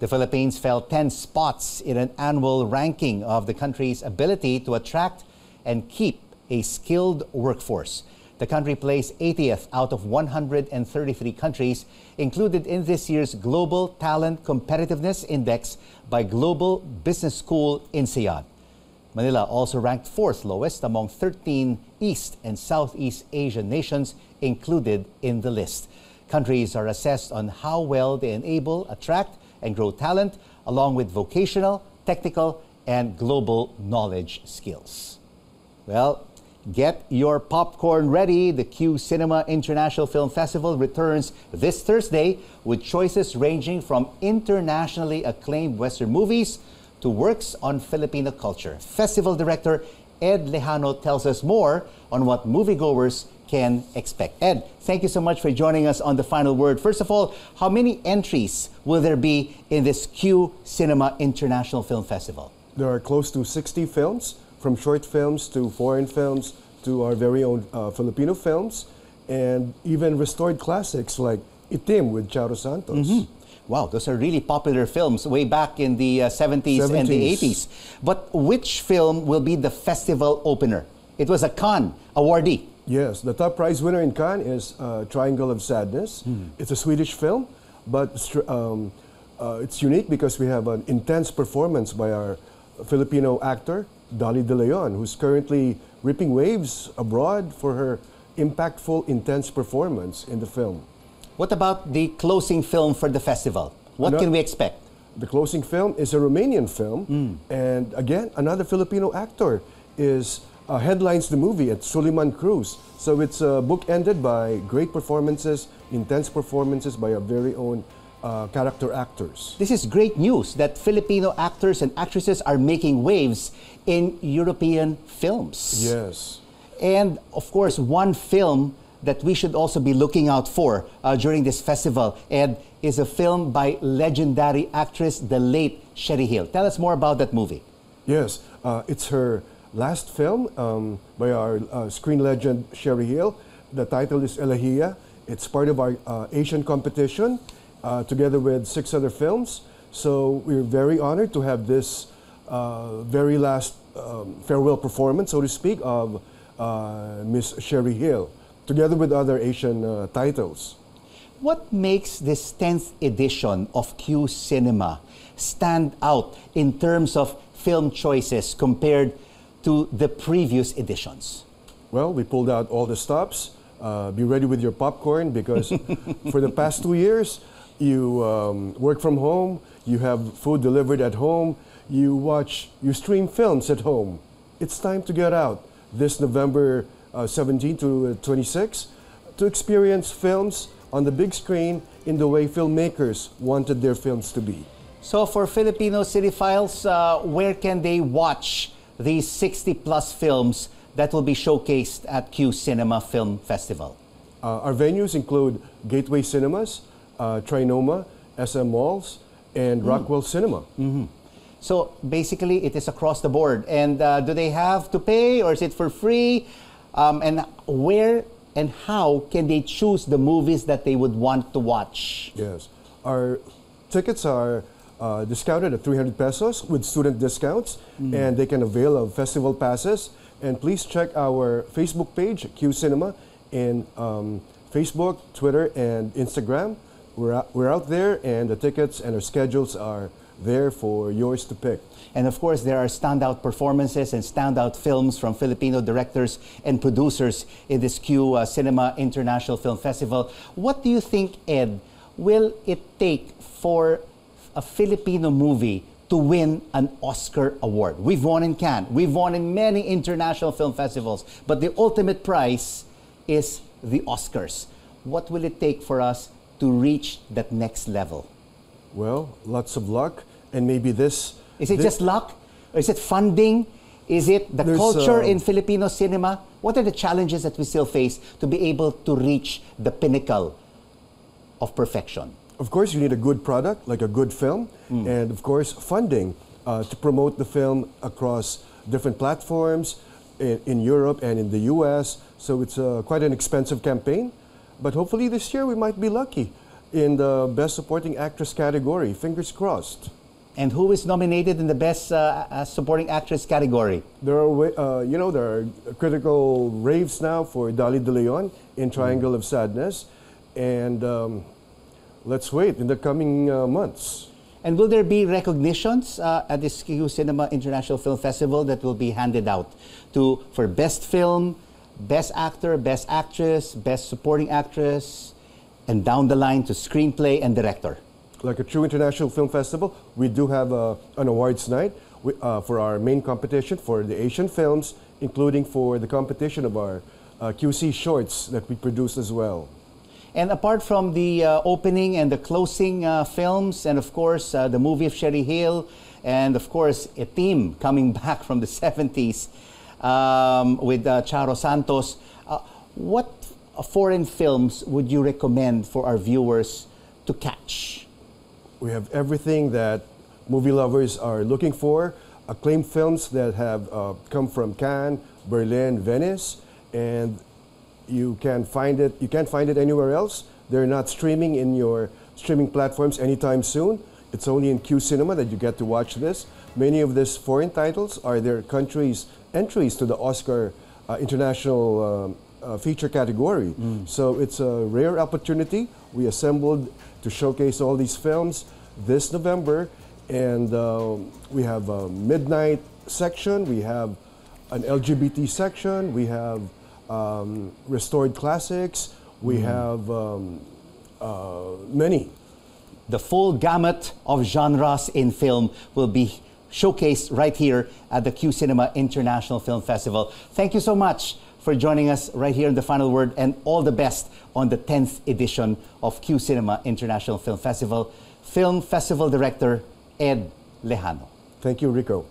The Philippines fell 10 spots in an annual ranking of the country's ability to attract and keep a skilled workforce. The country placed 80th out of 133 countries included in this year's Global Talent Competitiveness Index by Global Business School INSEAD. Manila also ranked 4th lowest among 13 East and Southeast Asian nations included in the list. Countries are assessed on how well they enable, attract, and grow talent, along with vocational, technical, and global knowledge skills. Well, get your popcorn ready. The QCinema International Film Festival returns this Thursday with choices ranging from internationally acclaimed Western movies to works on Filipino culture. Festival director Ed Lejano tells us more on what moviegoers can expect. Ed, thank you so much for joining us on The Final Word. First of all, how many entries will there be in this QCinema International Film Festival? There are close to 60 films, from short films to foreign films to our very own Filipino films, and even restored classics like Itim with Charo Santos. Wow, those are really popular films way back in the 70s and the 80s. But which film will be the festival opener? It was a Cannes awardee. Yes, the top prize winner in Cannes is Triangle of Sadness. It's a Swedish film, but it's unique because we have an intense performance by our Filipino actor, Dolly De Leon, who's currently ripping waves abroad for her impactful, intense performance in the film. What about the closing film for the festival? What can we expect? The closing film is a Romanian film, and again, another Filipino actor headlines the movie at Suleiman Cruz. So it's bookended by great performances, intense performances by our very own character actors. This is great news that Filipino actors and actresses are making waves in European films. Yes. And of course, one film that we should also be looking out for during this festival, Ed, is a film by legendary actress, the late Sherry Hill. Tell us more about that movie. Yes, it's her last film by our screen legend Sherry Hill. The title is Elahia. It's part of our Asian competition together with 6 other films. So we're very honored to have this very last farewell performance, so to speak, of Miss Sherry Hill, together with other Asian titles. What makes this 10th edition of QCinema stand out in terms of film choices compared to the previous editions? Well, we pulled out all the stops. Be ready with your popcorn because for the past 2 years, you work from home, you have food delivered at home, you stream films at home. It's time to get out this November 17 to 26 to experience films on the big screen in the way filmmakers wanted their films to be. So for Filipino cinephiles, where can they watch these 60+ films that will be showcased at QCinema Film Festival? Our venues include Gateway Cinemas, Trinoma, SM Malls, and Rockwell Cinema. So basically, it is across the board. And do they have to pay or is it for free? And where and how can they choose the movies that they would want to watch? Yes. Our tickets are discounted at 300 pesos with student discounts, and they can avail of festival passes. And please check our Facebook page, QCinema, in Facebook, Twitter, and Instagram. We're out there, and the tickets and our schedules are there for yours to pick. And of course, there are standout performances and standout films from Filipino directors and producers in this QCinema International Film Festival. What do you think, Ed, will it take for a Filipino movie to win an Oscar award? We've won in Cannes, we've won in many international film festivals, but the ultimate prize is the Oscars. What will it take for us to reach that next level? Well, lots of luck, and maybe this... Is it just luck? Or is it funding? Is it the culture in Filipino cinema? What are the challenges that we still face to be able to reach the pinnacle of perfection? Of course, you need a good product, like a good film, and of course, funding to promote the film across different platforms in Europe and in the US. So it's quite an expensive campaign, but hopefully this year we might be lucky. in the Best Supporting Actress category. Fingers crossed. And who is nominated in the Best Supporting Actress category? There are critical raves now for Dali De Leon in Triangle of Sadness, and let's wait in the coming months. And will there be recognitions at this QCinema International Film Festival that will be handed out for Best Film, Best Actor, Best Actress, Best Supporting Actress, and down the line to Screenplay and Director? Like a true international film festival, we do have an awards night for our main competition for the Asian films, including for the competition of our QC shorts that we produce as well. And apart from the opening and the closing films, and of course the movie of Sherry Hill, and of course a team coming back from the 70s with Charo Santos, what foreign films would you recommend for our viewers to catch? We have everything that movie lovers are looking for. Acclaimed films that have come from Cannes, Berlin, Venice, and you can't find it anywhere else. They're not streaming in your streaming platforms anytime soon. It's only in QCinema that you get to watch this. Many of these foreign titles are their country's entries to the Oscar International Feature category. So it's a rare opportunity. We assembled to showcase all these films this November, and we have a midnight section, we have an LGBT section, we have restored classics, we have many. The full gamut of genres in film will be showcased right here at the QCinema International Film Festival. Thank you so much for joining us right here in The Final Word, and all the best on the 10th edition of QCinema International Film Festival. Film Festival Director Ed Lejano. Thank you, Rico.